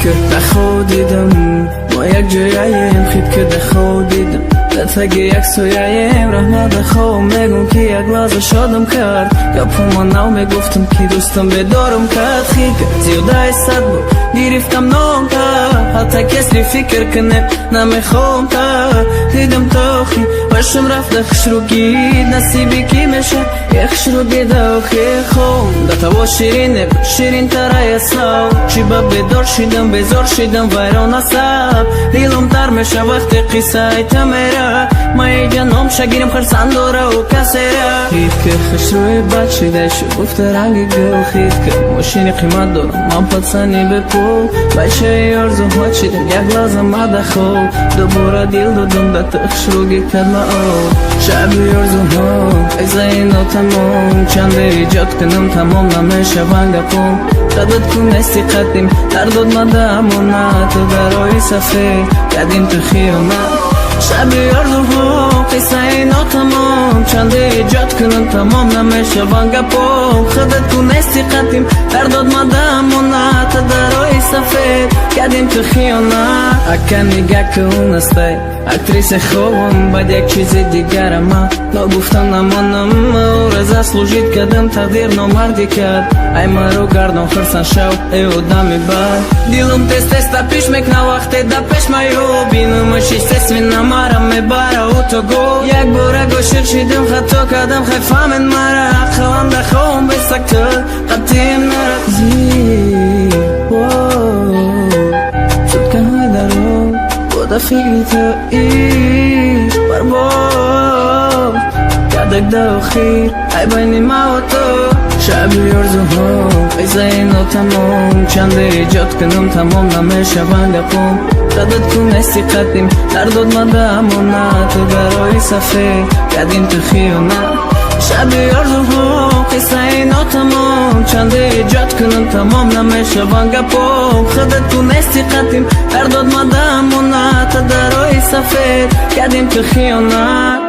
كده خودیدم ما یک جاییم خید کده خودیدم دتگی یک سویاییم رحمت خواه میگم که یک لحظه شادم کرد گپم نو میگفتم که دوستم بدارم کرد خید زیاده صد بود گرفتم نام کرد حتی کسی فکر کنه نمیخوام کرد دیدم تا خی باشم رفته خوش رو گید نصیبی کی میشه یک خوش رو گیده و خی خون دتا با شیرینه شیرین تره اسلام چی با بدار شیدم بزار شیدم ویران اصاب دیلم تر میشه وقتی قصه ایتا میره مای جانم شگیرم خرسان داره و کسی را خید که خوش روی بد شیده شو گفته رنگی گل خید که ماشینی قیمت دارم من پدسانی به پول بچه یارزو ها چیدم یک لازم مده خوب دوباره دیل دادم دتا خوش رو گید کدمه او شب یارزو ها ایزا اینو تمام چنده ایجاد کنم تمام نمیشه ونگا پوم قدد کن استی قدیم در داد مده امونت تو درای سفید کدیم تو خیامت شب یارزوها قصه اینا تمام چنده ایجاد کنم تمام نمیشه ونگا پوم خدد کن استی قدیم در داد مده امونت تو درای سفید کدیم تو خیامت اکا نگه که اون استی اکتریس خوبم باید یک چیز دیگر ما نگفتم نمانم او رزا سلوژید کدم تقدیر نامردی کرد ای مرو گردم خرسان شو ای او دمی بر دیلم تست تستا پیش میکنه وقتی دا پیش مایو بینم شیش تسوی نمارم میباره او تو گو یک بوره گوشل شیدم خطا کدم خیفامن مرا خوام دا خوام بسکتر قطیم نرزی شد کنوی درو بودا فکری تو ایش برباب یادک دا خیر ای بینی ما و تو شب یارزوها ایزا اینو تمام چنده ایجاد کنم تمام نمیشه ونگا پوم قدد کن استی قدیم در داد مده امونت تو درای سفید کدیم تو خیامت شب یارزوها قصه اینا تمام چنده ایجاد کنم تمام نمیشه ونگا پوم خدد کن استی قدیم در داد مده امونت تو درای سفید کدیم تو خیامت